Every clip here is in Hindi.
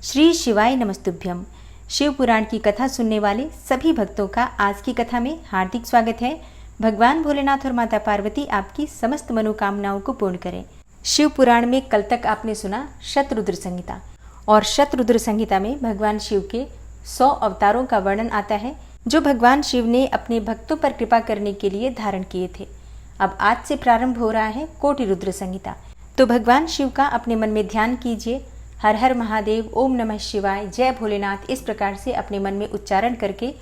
श्री शिवाय नमस्तुभ्यम। शिव पुराण की कथा सुनने वाले सभी भक्तों का आज की कथा में हार्दिक स्वागत है। भगवान भोलेनाथ और माता पार्वती आपकी समस्त मनोकामनाओं को पूर्ण करें। शिव पुराण में कल तक आपने सुना शतरुद्र संहिता, और शतरुद्र संहिता में भगवान शिव के 100 अवतारों का वर्णन आता है जो भगवान शिव ने अपने भक्तों पर कृपा करने के लिए धारण किए थे। अब आज से प्रारंभ हो रहा है कोटि रुद्र संहिता। तो भगवान शिव का अपने मन में ध्यान कीजिए। हर हर महादेव, ओम नमः शिवाय, जय भोलेनाथ, इस प्रकार से अपने मन में उच्चारण करके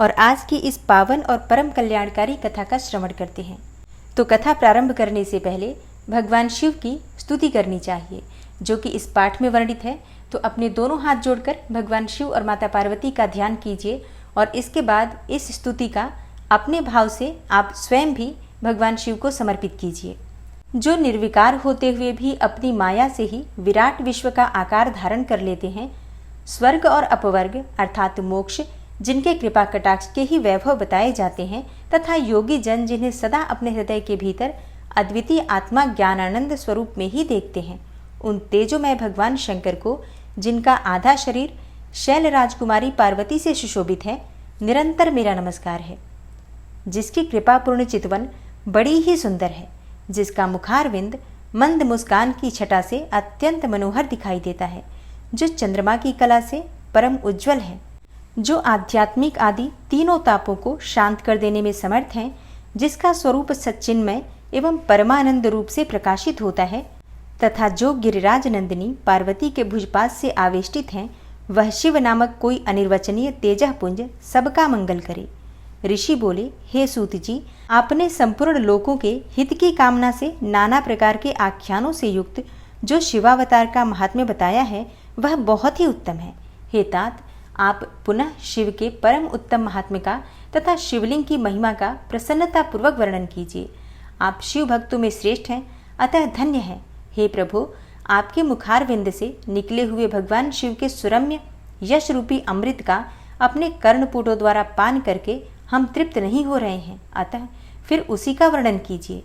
और आज की इस पावन और परम कल्याणकारी कथा का श्रवण करते हैं। तो कथा प्रारंभ करने से पहले भगवान शिव की स्तुति करनी चाहिए, जो कि इस पाठ में वर्णित है। तो अपने दोनों हाथ जोड़कर भगवान शिव और माता पार्वती का ध्यान कीजिए और इसके बाद इस स्तुति का अपने भाव से आप स्वयं भी भगवान शिव को समर्पित कीजिए। जो निर्विकार होते हुए भी अपनी माया से ही विराट विश्व का आकार धारण कर लेते हैं, स्वर्ग और अपवर्ग अर्थात मोक्ष जिनके कृपा कटाक्ष के ही वैभव बताए जाते हैं, तथा योगी जन जिन्हें सदा अपने हृदय के भीतर अद्वितीय आत्मा ज्ञानानंद स्वरूप में ही देखते हैं, उन तेजोमय भगवान शंकर को, जिनका आधा शरीर शैल राजकुमारी पार्वती से सुशोभित है, निरंतर मेरा नमस्कार है। जिसकी कृपापूर्ण चितवन बड़ी ही सुंदर है, जिसका मुखारविंद मंद मुस्कान की छटा से अत्यंत मनोहर दिखाई देता है, जो चंद्रमा की कला से परम उज्जवल है, जो आध्यात्मिक आदि तीनों तापों को शांत कर देने में समर्थ है, जिसका स्वरूप सच्चिन्मय एवं परमानंद रूप से प्रकाशित होता है, तथा जो गिरिराज नंदिनी पार्वती के भुजपास से आवेष्टित हैं, वह शिव नामक कोई अनिर्वचनीय तेजः पुंज सबका मंगल करे। ऋषि बोले, हे सूत जी, आपने संपूर्ण लोकों के हित की कामना से नाना प्रकार के आख्यानों से युक्त जो शिवावतार का महात्म्य बताया है, वह बहुत ही उत्तम है। हे तात, आप पुनः शिव के परम उत्तम महात्म्य का तथा शिवलिंग की महिमा का प्रसन्नता पूर्वक वर्णन कीजिए। आप शिव भक्तों में श्रेष्ठ हैं, अतः धन्य है। हे प्रभु, आपके मुखारविंद से निकले हुए भगवान शिव के सुरम्य यश रूपी अमृत का अपने कर्णपुटों द्वारा पान करके हम तृप्त नहीं हो रहे हैं, अतः फिर उसी का वर्णन कीजिए।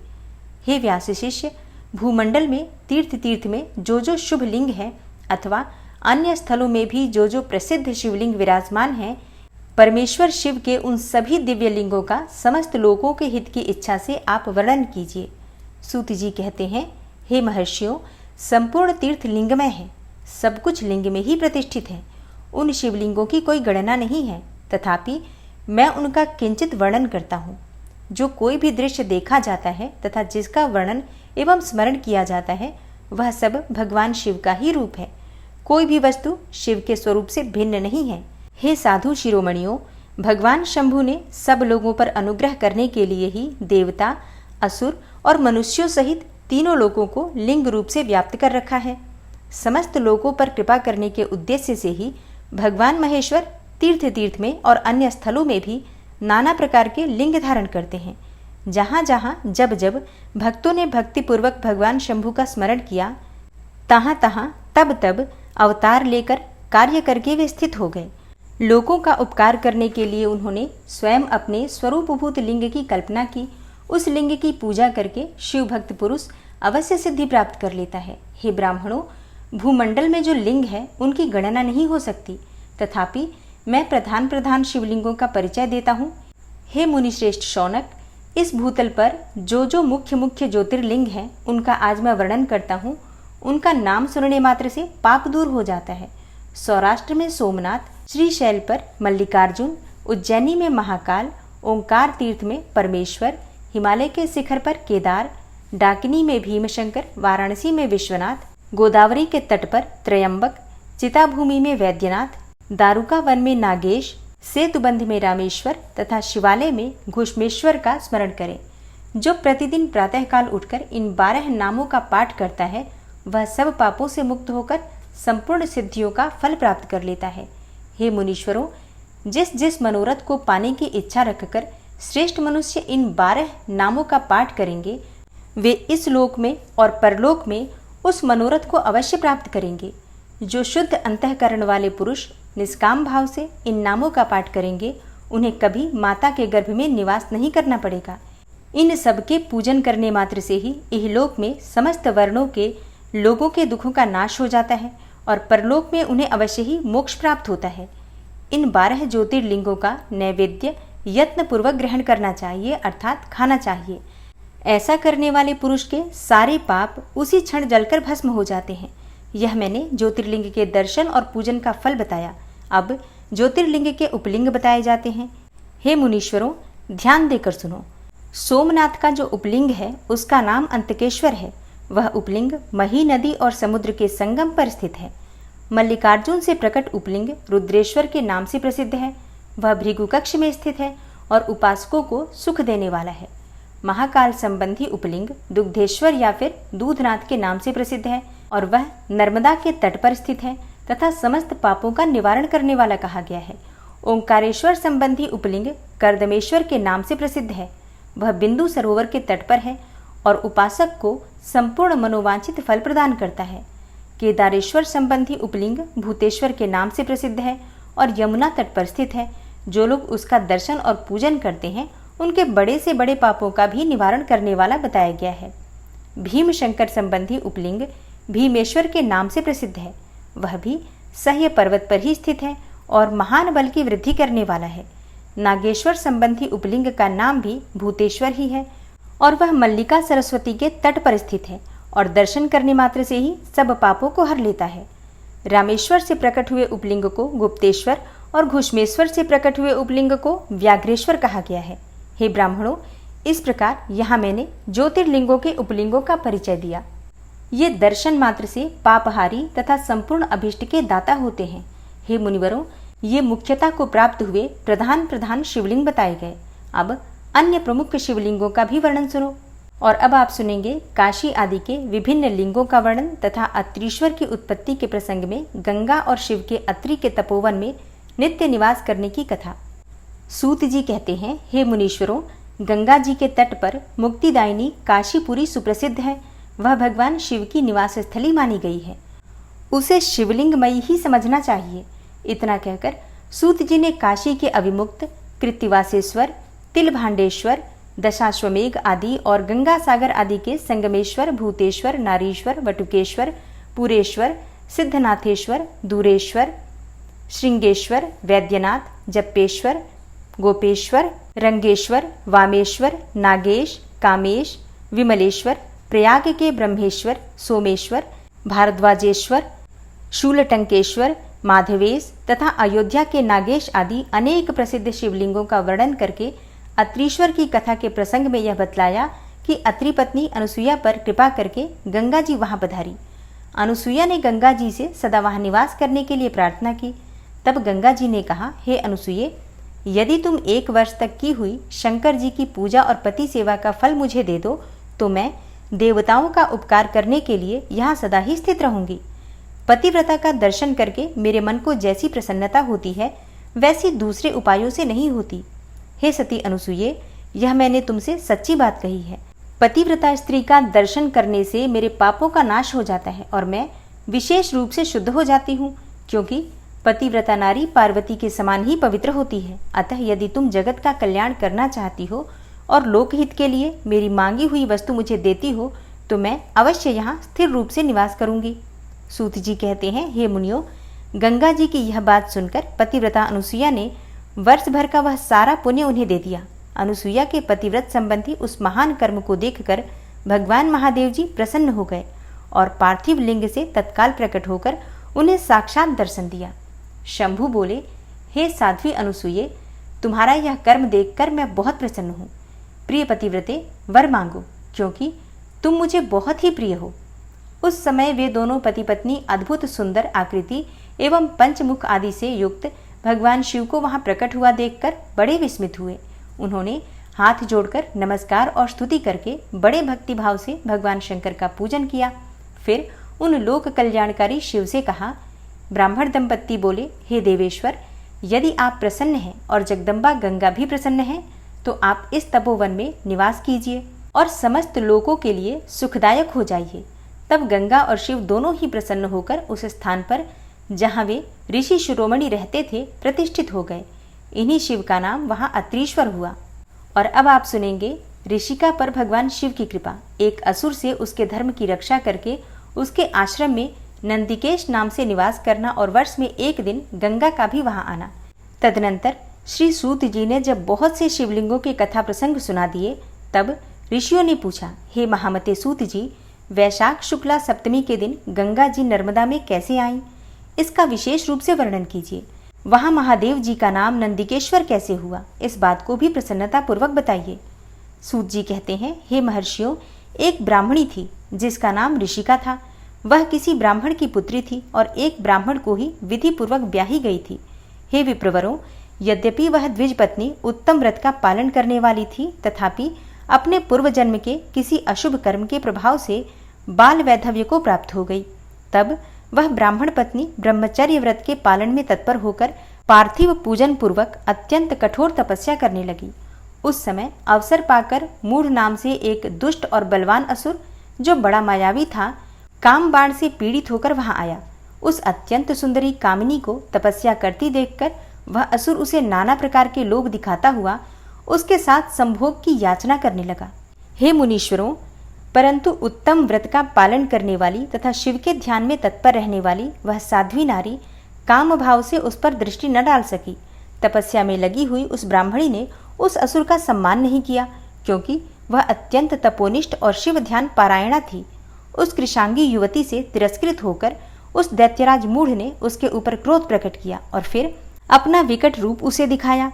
हे व्यास शिष्य, भूमंडल में तीर्थ में जो शुभ लिंग है, अथवा अन्य स्थलों में भी जो प्रसिद्ध शिवलिंग विराजमान है, परमेश्वर शिव के उन सभी दिव्य लिंगों का समस्त लोगों के हित की इच्छा से आप वर्णन कीजिए। सूत जी कहते हैं, हे महर्षियों, संपूर्ण तीर्थ लिंगमय है, सब कुछ लिंग में ही प्रतिष्ठित है। उन शिवलिंगों की कोई गणना नहीं है, तथापि मैं उनका किंचित वर्णन करता हूँ। जो कोई भी दृश्य देखा जाता है तथा जिसका वर्णन एवं स्मरण किया जाता है, वह सब भगवान शिव का ही रूप है। कोई भी वस्तु शिव के स्वरूप से भिन्न नहीं है। हे साधु शिरोमणियों, भगवान शंभु ने सब लोगों पर अनुग्रह करने के लिए ही देवता, असुर और मनुष्यों सहित तीनों लोगों को लिंग रूप से व्याप्त कर रखा है। समस्त लोगों पर कृपा करने के उद्देश्य से ही भगवान महेश्वर तीर्थ में और अन्य स्थलों में भी नाना प्रकार के लिंग धारण करते हैं। जहाँ जहाँ जब जब भक्तों ने भक्तिपूर्वक भगवान शंभु का स्मरण किया, तहाँ तहाँ तब तब अवतार लेकर कार्य करके वे स्थित हो गए। लोगों का उपकार करने के लिए उन्होंने स्वयं अपने स्वरूपभूत लिंग की कल्पना की। उस लिंग की पूजा करके शिव भक्त पुरुष अवश्य सिद्धि प्राप्त कर लेता है। हे ब्राह्मणों, भूमंडल में जो लिंग है उनकी गणना नहीं हो सकती, तथापि मैं प्रधान शिवलिंगों का परिचय देता हूँ। हे मुनिश्रेष्ठ शौनक, इस भूतल पर जो मुख्य ज्योतिर्लिंग हैं, उनका आज मैं वर्णन करता हूँ। उनका नाम सुनने मात्र से पाप दूर हो जाता है। सौराष्ट्र में सोमनाथ, श्रीशैल पर मल्लिकार्जुन, उज्जैनी में महाकाल, ओंकार तीर्थ में परमेश्वर, हिमालय के शिखर पर केदार, डाकिनी में भीमशंकर, वाराणसी में विश्वनाथ, गोदावरी के तट पर त्रयंबक, चिताभूमि में वैद्यनाथ, दारुका वन में नागेश, सेतुबंध में रामेश्वर तथा शिवालय में घुष्मेश्वर का स्मरण करें। जो प्रतिदिन प्रातःकाल उठकर इन 12 नामों का पाठ करता है, वह सब पापों से मुक्त होकर संपूर्ण सिद्धियों का फल प्राप्त कर लेता है। हे मुनीश्वरों, जिस मनोरथ को पाने की इच्छा रखकर श्रेष्ठ मनुष्य इन 12 नामों का पाठ करेंगे, वे इस लोक में और परलोक में उस मनोरथ को अवश्य प्राप्त करेंगे। जो शुद्ध अंतःकरण वाले पुरुष निष्काम भाव से इन नामों का पाठ करेंगे, उन्हें कभी माता के गर्भ में निवास नहीं करना पड़ेगा। इन सबके पूजन करने मात्र से ही इहलोक में समस्त वर्णों के लोगों के दुखों का नाश हो जाता है और परलोक में उन्हें अवश्य ही मोक्ष प्राप्त होता है। इन 12 ज्योतिर्लिंगों का नैवेद्य यत्नपूर्वक ग्रहण करना चाहिए, अर्थात खाना चाहिए। ऐसा करने वाले पुरुष के सारे पाप उसी क्षण जलकर भस्म हो जाते हैं। यह मैंने ज्योतिर्लिंग के दर्शन और पूजन का फल बताया। अब ज्योतिर्लिंग के उपलिंग बताए जाते हैं। हे मुनीश्वरों, ध्यान देकर सुनो। सोमनाथ का जो उपलिंग है उसका नाम अंतकेश्वर है। वह उपलिंग मही नदी और समुद्र के संगम पर स्थित है। मल्लिकार्जुन से प्रकट उपलिंग रुद्रेश्वर के नाम से प्रसिद्ध है। वह भृगु कक्ष में स्थित है और उपासकों को सुख देने वाला है। महाकाल संबंधी उपलिंग दुग्धेश्वर या फिर दूधनाथ के नाम से प्रसिद्ध है और वह नर्मदा के तट पर स्थित है तथा समस्त पापों का निवारण करने वाला कहा गया है। ओंकारेश्वर संबंधी उपलिंग कर्दमेश्वर के नाम से प्रसिद्ध है। वह बिंदु सरोवर के तट पर है और उपासक को संपूर्ण मनोवांछित फल प्रदान करता है। केदारेश्वर संबंधी उपलिंग भूतेश्वर के नाम से प्रसिद्ध है और यमुना तट पर स्थित है। जो लोग उसका दर्शन और पूजन करते हैं उनके बड़े से बड़े पापों का भी निवारण करने वाला बताया गया है। भीमशंकर संबंधी उपलिंग भीमेश्वर के नाम से प्रसिद्ध है। वह भी सह्य पर्वत पर ही स्थित है और महान बल की वृद्धि करने वाला है। नागेश्वर संबंधी उपलिंग का नाम भी भूतेश्वर ही है और वह मल्लिका सरस्वती के तट पर स्थित है और दर्शन करने मात्र से ही सब पापों को हर लेता है। रामेश्वर से प्रकट हुए उपलिंग को गुप्तेश्वर और घुष्मेश्वर से प्रकट हुए उपलिंग को व्याघ्रेश्वर कहा गया है। हे ब्राह्मणों, इस प्रकार यहाँ मैंने ज्योतिर्लिंगों के उपलिंगों का परिचय दिया। ये दर्शन मात्र से पापहारी तथा संपूर्ण अभिष्ट के दाता होते हैं। हे मुनिवरों, ये मुख्यता को प्राप्त हुए प्रधान प्रधान शिवलिंग बताए गए। अब अन्य प्रमुख शिवलिंगों का भी वर्णन सुनो। और अब आप सुनेंगे काशी आदि के विभिन्न लिंगों का वर्णन तथा अत्रीश्वर की उत्पत्ति के प्रसंग में गंगा और शिव के अत्रि के तपोवन में नित्य निवास करने की कथा। सूत जी कहते हैं, हे मुनीश्वरों, गंगा जी के तट पर मुक्तिदायिनी काशीपुरी सुप्रसिद्ध है। वह भगवान शिव की निवास स्थली मानी गई है। उसे शिवलिंगमयी ही समझना चाहिए। इतना कहकर सूत जी ने काशी के अविमुक्त कृत्तिवासेश्वर, तिलभांडेश्वर, दशाश्वमेघ आदि और गंगा सागर आदि के संगमेश्वर, भूतेश्वर, नारीश्वर, वटुकेश्वर, पुरेश्वर, सिद्धनाथेश्वर, दूरेश्वर, श्रृंगेश्वर, वैद्यनाथ, जप्पेश्वर, गोपेश्वर, रंगेश्वर, वामेश्वर, नागेश, कामेश, विमलेश्वर, प्रयाग के ब्रह्मेश्वर, सोमेश्वर, भारद्वाजेश्वर, शूलटंकेश्वर, माधवेश तथा अयोध्या के नागेश आदि अनेक प्रसिद्ध शिवलिंगों का वर्णन करके अत्रीश्वर की कथा के प्रसंग में यह बतलाया कि अत्रि पत्नी अनुसुईया पर कृपा करके गंगा जी वहां पधारी। अनुसुईया ने गंगा जी से सदा वहां निवास करने के लिए प्रार्थना की। तब गंगा जी ने कहा, हे अनुसुईये, यदि तुम 1 वर्ष तक की हुई शंकर जी की पूजा और पति सेवा का फल मुझे दे दो तो मैं देवताओं का उपकार करने के लिए यहाँ सदा ही स्थित रहूंगी। पतिव्रता का दर्शन करके मेरे मन को जैसी प्रसन्नता होती है वैसी दूसरे उपायों से नहीं होती। हे सती अनुसुईये, यह मैंने तुमसे सच्ची बात कही है। पतिव्रता स्त्री का दर्शन करने से मेरे पापों का नाश हो जाता है और मैं विशेष रूप से शुद्ध हो जाती हूँ, क्योंकि पतिव्रता नारी पार्वती के समान ही पवित्र होती है। अतः यदि तुम जगत का कल्याण करना चाहती हो और लोकहित के लिए मेरी मांगी हुई वस्तु मुझे देती हो तो मैं अवश्य यहाँ स्थिर रूप से निवास करूंगी। सूत जी कहते हैं, हे मुनियों, गंगा जी की यह बात सुनकर पतिव्रता अनुसुईया ने वर्ष भर का वह सारा पुण्य उन्हें दे दिया। अनुसुईया के पतिव्रत संबंधी उस महान कर्म को देखकर भगवान महादेव जी प्रसन्न हो गए और पार्थिव लिंग से तत्काल प्रकट होकर उन्हें साक्षात दर्शन दिया। शंभु बोले, हे साध्वी अनुसुईये, तुम्हारा यह कर्म देखकर मैं बहुत प्रसन्न हूँ। प्रिय पतिव्रते, वर मांगो, क्योंकि तुम मुझे बहुत ही प्रिय हो। उस समय वे दोनों पति पत्नी अद्भुत सुंदर आकृति एवं पंचमुख आदि से युक्त भगवान शिव को वहां प्रकट हुआ देखकर बड़े विस्मित हुए। उन्होंने हाथ जोड़कर नमस्कार और स्तुति करके बड़े भक्तिभाव से भगवान शंकर का पूजन किया। फिर उन लोक कल्याणकारी शिव से कहा। ब्राह्मण दंपत्ति बोले, हे देवेश्वर, यदि आप प्रसन्न हैं और जगदम्बा गंगा भी प्रसन्न है तो आप इस तपोवन में निवास कीजिए और समस्त लोगों के लिए सुखदायक हो जाइए। तब गंगा और शिव दोनों ही प्रसन्न होकर उस स्थान पर जहाँ वे ऋषि शिरोमणि रहते थे प्रतिष्ठित हो गए। इन्हीं शिव का नाम वहाँ अत्रीश्वर हुआ। और अब आप सुनेंगे ऋषिका पर भगवान शिव की कृपा। एक असुर से उसके धर्म की रक्षा करके उसके आश्रम में नंदिकेश नाम से निवास करना और वर्ष में एक दिन गंगा का भी वहां आना। तदनंतर श्री सूत जी ने जब बहुत से शिवलिंगों के कथा प्रसंग सुना दिए, तब ऋषियों ने पूछा, हे महामते सूत जी, वैशाख शुक्ला सप्तमी के दिन गंगा जी नर्मदा में कैसे आईं? इसका विशेष रूप से वर्णन कीजिए। वहां महादेव जी का नाम नंदिकेश्वर कैसे हुआ? इस बात को भी प्रसन्नता पूर्वक बताइए। सूत जी कहते हैं, हे महर्षियों, एक ब्राह्मणी थी जिसका नाम ऋषिका था। वह किसी ब्राह्मण की पुत्री थी और एक ब्राह्मण को ही विधि पूर्वक ब्याही गई थी। हे विप्रवरों, यद्यपि वह द्विज पत्नी उत्तम व्रत का पालन करने वाली थी, तथापि अपने पूर्व जन्म के किसी अशुभ कर्म के प्रभाव से बाल वैधव्य को प्राप्त हो गई। तब वह ब्राह्मण पत्नी ब्रह्मचर्य व्रत के पालन में तत्पर होकर पार्थिव पूजन पूर्वक अत्यंत कठोर तपस्या करने लगी। उस समय अवसर पाकर मूढ़ नाम से एक दुष्ट और बलवान असुर, जो बड़ा मायावी था, काम बाण से पीड़ित होकर वहां आया। उस अत्यंत सुंदरी कामिनी को तपस्या करती देखकर वह असुर उसे नाना प्रकार के लोभ दिखाता हुआ उसके साथ संभोग की याचना करने लगा। हे मुनीश्वरों, परंतु उत्तम व्रत का पालन करने वाली तथा शिव के ध्यान में तत्पर रहने वाली वह साध्वी नारी काम भाव से उस पर दृष्टि न डाल सकी। तपस्या में लगी हुई उस ब्राह्मणी ने उस असुर का सम्मान नहीं किया, क्योंकि वह अत्यंत तपोनिष्ठ और शिव ध्यान पारायणा थी। उस कृशांगी युवती से तिरस्कृत होकर उस दैत्यराज मूढ़ ने उसके ऊपर क्रोध प्रकट किया और फिर अपना विकट रूप उसे दिखाया।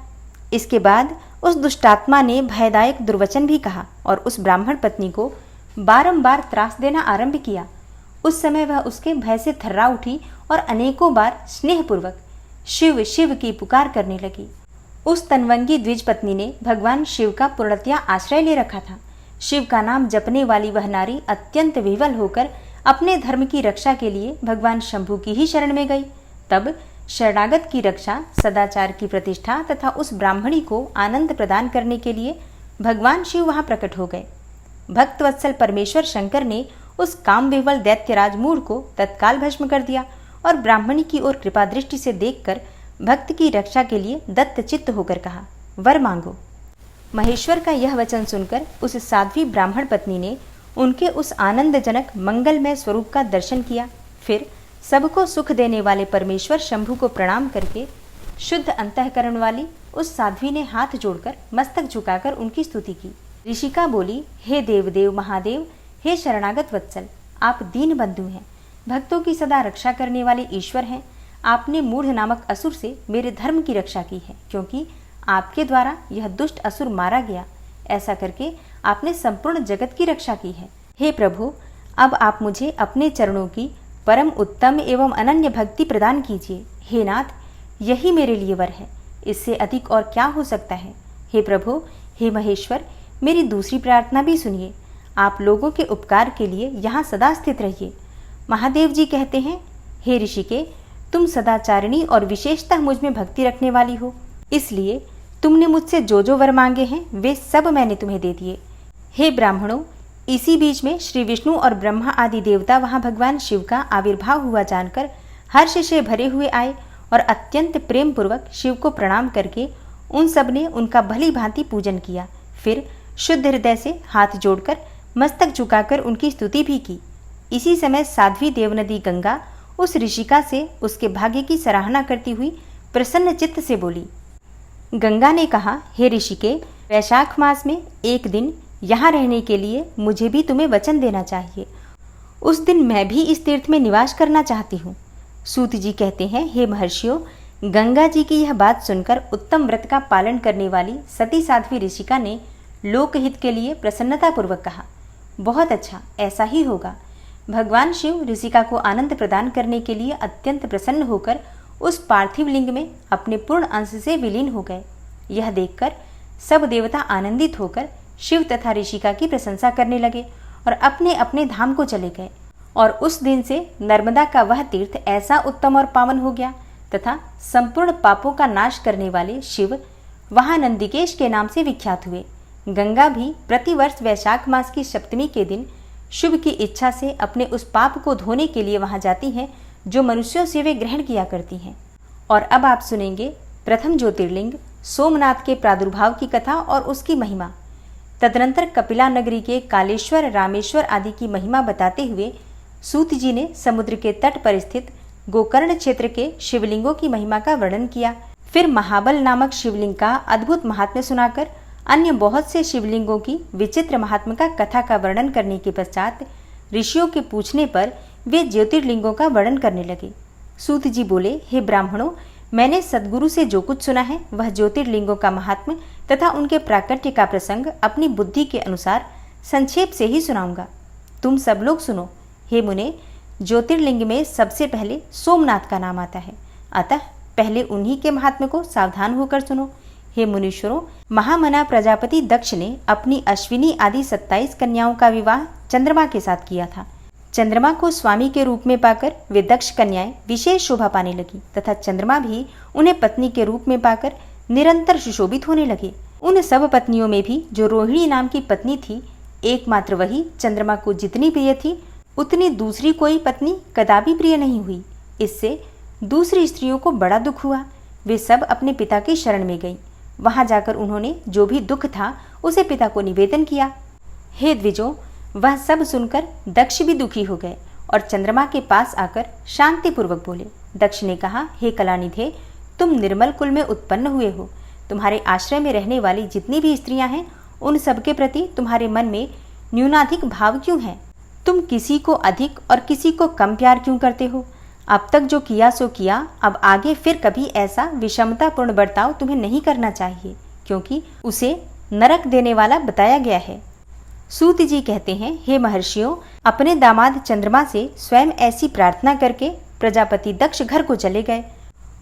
इसके बाद उस दुष्टात्मा ने भयदायक दुर्वचन भी कहा और उस ब्राह्मण पत्नी को बारंबार त्रास देना आरंभ किया। उस समय वह उसके भय से थर्रा उठी और अनेकों बार स्नेहपूर्वक शिव शिव की पुकार करने लगी। उस तनवंगी द्विज पत्नी ने भगवान शिव का पूर्णतया आश्रय ले रखा था। शिव का नाम जपने वाली वह नारी अत्यंत विह्वल होकर अपने धर्म की रक्षा के लिए भगवान शंभु की ही शरण में गई। तब शरणागत की रक्षा, सदाचार की प्रतिष्ठा तथा उस ब्राह्मणी को आनंद प्रदान करने के लिए भगवान शिव वहां प्रकट हो गए। भक्तवत्सल परमेश्वर शंकर ने उस काम विह्वल दैत्यराज मूढ़ को तत्काल भस्म कर दिया और ब्राह्मणी की ओर कृपा दृष्टि से देखकर भक्त की रक्षा के लिए दत्तचित्त होकर कहा, वर मांगो। महेश्वर का यह वचन सुनकर उस साध्वी ब्राह्मण पत्नी ने उनके उस आनंदजनक मंगलमय स्वरूप का दर्शन किया। फिर सबको सुख देने वाले परमेश्वर शंभु को प्रणाम करके शुद्ध अंतःकरण वाली उस साध्वी ने हाथ जोड़कर मस्तक झुकाकर उनकी स्तुति की। ऋषिका बोली, हे देवदेव महादेव, हे शरणागत वत्सल, आप दीन बंधु हैं, भक्तों की सदा रक्षा करने वाले ईश्वर हैं। आपने मूढ़ नामक असुर से मेरे धर्म की रक्षा की है, क्योंकि आपके द्वारा यह दुष्ट असुर मारा गया। ऐसा करके आपने संपूर्ण जगत की रक्षा की है। हे प्रभु, अब आप मुझे अपने चरणों की परम उत्तम एवं अनन्य भक्ति प्रदान कीजिए। हे नाथ, यही मेरे लिए वर है, इससे अधिक और क्या हो सकता है। हे प्रभु, हे महेश्वर, मेरी दूसरी प्रार्थना भी सुनिए। आप लोगों के उपकार के लिए यहाँ सदा स्थित रहिए। महादेव जी कहते हैं, हे ऋषिके, तुम सदाचारिणी और विशेषतः मुझ में भक्ति रखने वाली हो, इसलिए तुमने मुझसे जो जो वर मांगे हैं वे सब मैंने तुम्हें दे दिए। हे ब्राह्मणों, इसी बीच में श्री विष्णु और ब्रह्मा आदि देवता वहां भगवान शिव का आविर्भाव हुआ जानकर हर्ष से भरे हुए आए और अत्यंत प्रेम पूर्वक शिव को प्रणाम करके उन सब ने उनका भली भांति पूजन किया। फिर शुद्ध हृदय से हाथ जोड़कर मस्तक झुकाकर उनकी स्तुति भी की। इसी समय साध्वी देवनदी गंगा उस ऋषिका से उसके भाग्य की सराहना करती हुई प्रसन्न चित्त से बोली। गंगा ने कहा, हे ऋषिके, वैशाख मास में एक दिन यहाँ रहने के लिए मुझे भी तुम्हें वचन देना चाहिए। उस दिन मैं भी इस तीर्थ में निवास करना चाहती हूँ। सूत जी कहते हैं, हे महर्षियों, गंगा जी की यह बात सुनकर उत्तम व्रत का पालन करने वाली सती साध्वी ऋषिका ने लोकहित के लिए प्रसन्नतापूर्वक कहा, बहुत अच्छा, ऐसा ही होगा। भगवान शिव ऋषिका को आनंद प्रदान करने के लिए अत्यंत प्रसन्न होकर उस पार्थिव लिंग में अपने पूर्ण अंश से विलीन हो गए। यह देखकर सब देवता आनंदित होकर शिव तथा ऋषिका की प्रशंसा करने लगे और अपने अपने धाम को चले गए। और उस दिन से नर्मदा का वह तीर्थ ऐसा उत्तम और पावन हो गया तथा संपूर्ण पापों का नाश करने वाले शिव वहां नंदिकेश के नाम से विख्यात हुए। गंगा भी प्रतिवर्ष वैशाख मास की सप्तमी के दिन शुभ की इच्छा से अपने उस पाप को धोने के लिए वहां जाती हैं जो मनुष्यों से वे ग्रहण किया करती हैं। और अब आप सुनेंगे प्रथम ज्योतिर्लिंग सोमनाथ के प्रादुर्भाव की कथा और उसकी महिमा। तदनंतर कपिला नगरी के कालेश्वर, रामेश्वर आदि की महिमा बताते हुए सूत जी ने समुद्र के तट पर स्थित गोकर्ण क्षेत्र के शिवलिंगों की महिमा का वर्णन किया। फिर महाबल नामक शिवलिंग का अद्भुत महात्म्य सुनाकर अन्य बहुत से शिवलिंगों की विचित्र महात्म्य का कथा का वर्णन करने के पश्चात ऋषियों के पूछने पर वे ज्योतिर्लिंगों का वर्णन करने लगे। सूत जी बोले, हे ब्राह्मणों, मैंने सदगुरु से जो कुछ सुना है वह ज्योतिर्लिंगों का महात्म्य तथा उनके प्राकट्य का प्रसंग अपनी बुद्धि के अनुसार संक्षेप से ही सुनाऊंगा। तुम सब लोग सुनो। हे मुने, ज्योतिर्लिंग में सबसे पहले सोमनाथ का नाम आता है, अतः पहले उन्हीं के महात्म्य को सावधान होकर सुनो। हे मुनीश्वरों, महामना प्रजापति दक्ष ने अपनी अश्विनी आदि 27 कन्याओं का विवाह चंद्रमा के साथ किया था। चंद्रमा को स्वामी के रूप में पाकर वे दक्ष कन्याएं विशेष शोभा पाने लगी तथा चंद्रमा भी उन्हें पत्नी के रूप में पाकर निरंतर सुशोभित होने लगे। उन सब पत्नियों में भी जो रोहिणी नाम की पत्नी थी, एकमात्र वही चंद्रमा को जितनी प्रिय थी उतनी दूसरी कोई पत्नी कदापि प्रिय नहीं हुई। इससे दूसरी स्त्रियों को बड़ा दुख हुआ। वे सब अपने पिता की शरण में गईं। वहां जाकर उन्होंने जो भी दुख था उसे पिता को निवेदन किया। हे द्विजों, वह सब सुनकर दक्ष भी दुखी हो गए और चंद्रमा के पास आकर शांतिपूर्वक बोले। दक्ष ने कहा, हे कलानिधे, तुम निर्मल कुल में उत्पन्न हुए हो। तुम्हारे आश्रय में रहने वाली जितनी भी स्त्रियां हैं उन सबके प्रति तुम्हारे मन में न्यूनाधिक भाव क्यों है? तुम किसी को अधिक और किसी को कम प्यार क्यों करते हो? अब तक जो किया सो किया, अब आगे फिर कभी ऐसा विषमतापूर्ण बर्ताव तुम्हें नहीं करना चाहिए, क्योंकि उसे नरक देने वाला बताया गया है। सूत जी कहते हैं, हे महर्षियों, अपने दामाद चंद्रमा से स्वयं ऐसी प्रार्थना करके प्रजापति दक्ष घर को चले गए।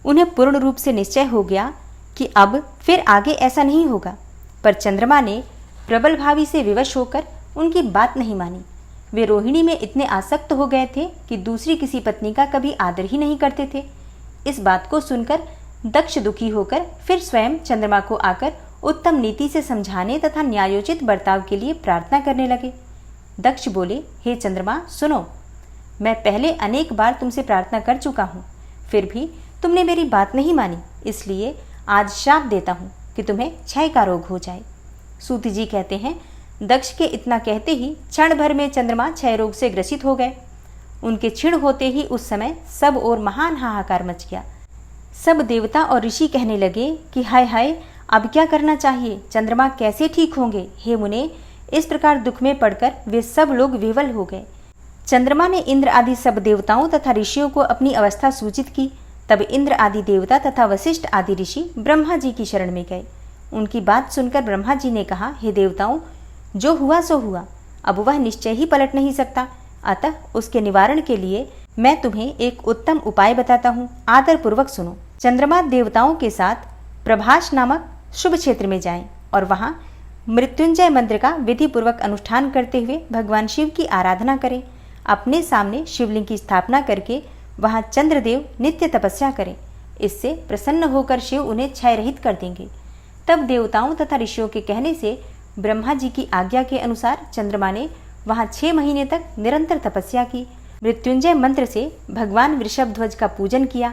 उन्हें पूर्ण रूप से निश्चय हो गया कि अब फिर आगे ऐसा नहीं होगा, पर चंद्रमा ने प्रबल भावी से विवश होकर उनकी बात नहीं मानी। वे रोहिणी में इतने आसक्त हो गए थे कि दूसरी किसी पत्नी का कभी आदर ही नहीं करते थे। इस बात को सुनकर दक्ष दुखी होकर फिर स्वयं चंद्रमा को आकर उत्तम नीति से समझाने तथा न्यायोचित बर्ताव के लिए प्रार्थना करने लगे। दक्ष बोले, हे चंद्रमा, सुनो, मैं पहले अनेक बार तुमसे प्रार्थना कर चुका हूँ, फिर भी तुमने मेरी बात नहीं मानी, इसलिए आज शाप देता हूँ कि तुम्हें क्षय का रोग हो जाए। सूत जी कहते हैं, दक्ष के इतना कहते ही क्षण भर में चंद्रमा क्षय रोग से ग्रसित हो गए। उनके क्षीण होते ही उस समय सब ओर महान हाहाकार मच गया। सब देवता और ऋषि कहने लगे कि हाय हाय, अब क्या करना चाहिए? चंद्रमा कैसे ठीक होंगे? हे मुने, इस प्रकार दुख में पड़कर वे सब लोग विवल हो गए। चंद्रमा ने इंद्र आदि सब देवताओं तथा ऋषियों को अपनी अवस्था सूचित की। तब इंद्र आदि देवता तथा वशिष्ठ आदि ऋषि ब्रह्मा जी की शरण में गए। उनकी बात सुनकर ब्रह्मा जी ने कहा, हे देवताओं, जो हुआ सो हुआ, अब वह निश्चय ही पलट नहीं सकता, अतः उसके निवारण के लिए मैं तुम्हें एक उत्तम उपाय बताता हूँ, आदर पूर्वक सुनो। चंद्रमा देवताओं के साथ प्रभास नामक शुभ क्षेत्र में जाएं और वहां मृत्युंजय मंत्र का विधि पूर्वक अनुष्ठान करते हुए भगवान शिव की आराधना करें। अपने सामने शिवलिंग की स्थापना करके वहां चंद्रदेव नित्य तपस्या करें। इससे प्रसन्न होकर शिव उन्हें क्षय रहित कर देंगे। तब देवताओं तथा ऋषियों के कहने से ब्रह्मा जी की आज्ञा के अनुसार चंद्रमा ने वहां 6 महीने तक निरंतर तपस्या की। मृत्युंजय मंत्र से भगवान वृषभध्वज का पूजन किया।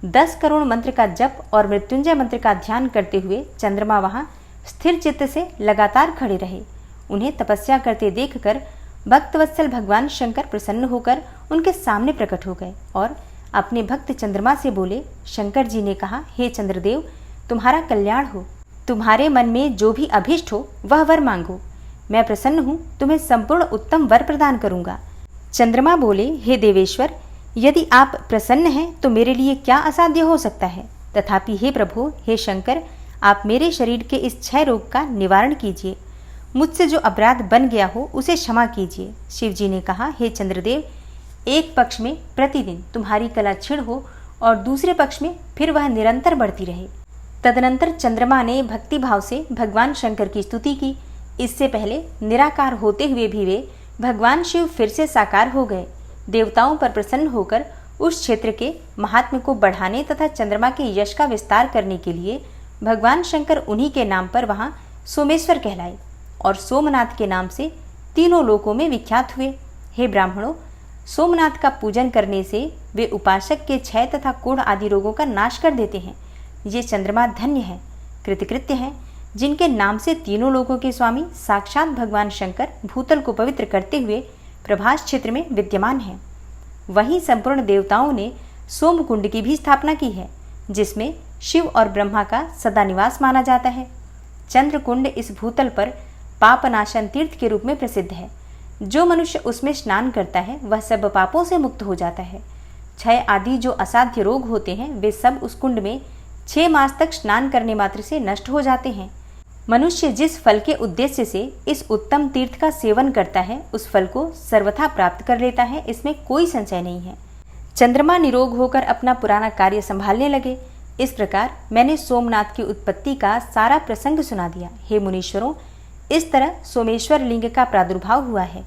10 करोड़ मंत्र का जप और मृत्युंजय मंत्र का ध्यान करते हुए चंद्रमा वहां स्थिर चित्त से लगातार खड़े रहे। उन्हें तपस्या करते देखकर भक्तवत्सल भगवान शंकर प्रसन्न होकर उनके सामने प्रकट हो गए और अपने भक्त चंद्रमा से बोले। शंकर जी ने कहा, हे चंद्रदेव, तुम्हारा कल्याण हो। तुम्हारे मन में जो भी अभिष्ट हो वह वर मांगो। मैं प्रसन्न हूँ, तुम्हें संपूर्ण उत्तम वर प्रदान करूंगा। चंद्रमा बोले, हे देवेश्वर, यदि आप प्रसन्न हैं तो मेरे लिए क्या असाध्य हो सकता है। तथापि हे प्रभु, हे शंकर, आप मेरे शरीर के इस क्षय रोग का निवारण कीजिए। मुझसे जो अपराध बन गया हो उसे क्षमा कीजिए। शिव जी ने कहा, हे चंद्रदेव, एक पक्ष में प्रतिदिन तुम्हारी कला क्षीण हो और दूसरे पक्ष में फिर वह निरंतर बढ़ती रहे। तदनंतर चंद्रमा ने भक्ति भाव से भगवान शंकर की स्तुति की। इससे पहले निराकार होते हुए भी वे भगवान शिव फिर से साकार हो गए। देवताओं पर प्रसन्न होकर उस क्षेत्र के महात्म्य को बढ़ाने तथा चंद्रमा के यश का विस्तार करने के लिए भगवान शंकर उन्हीं के नाम पर वहां सोमेश्वर कहलाए और सोमनाथ के नाम से तीनों लोकों में विख्यात हुए। हे ब्राह्मणों, सोमनाथ का पूजन करने से वे उपासक के क्षय तथा कोढ़ आदि रोगों का नाश कर देते हैं। ये चंद्रमा धन्य है, कृतकृत्य है, जिनके नाम से तीनों लोकों के स्वामी साक्षात भगवान शंकर भूतल को पवित्र करते हुए प्रभास क्षेत्र में विद्यमान है। वहीं संपूर्ण देवताओं ने सोमकुंड की भी स्थापना की है, जिसमें शिव और ब्रह्मा का सदा निवास माना जाता है। चंद्रकुंड इस भूतल पर पापनाशन तीर्थ के रूप में प्रसिद्ध है। जो मनुष्य उसमें स्नान करता है वह सब पापों से मुक्त हो जाता है। क्षय आदि जो असाध्य रोग होते हैं वे सब उस कुंड में 6 मास तक स्नान करने मात्र से नष्ट हो जाते हैं। मनुष्य जिस फल के उद्देश्य से इस उत्तम तीर्थ का सेवन करता है उस फल को सर्वथा प्राप्त कर लेता है, इसमें कोई संशय नहीं है। चंद्रमा निरोग होकर अपना पुराना कार्य संभालने लगे। इस प्रकार मैंने सोमनाथ की उत्पत्ति का सारा प्रसंग सुना दिया। हे मुनीश्वरों, इस तरह सोमेश्वर लिंग का प्रादुर्भाव हुआ है।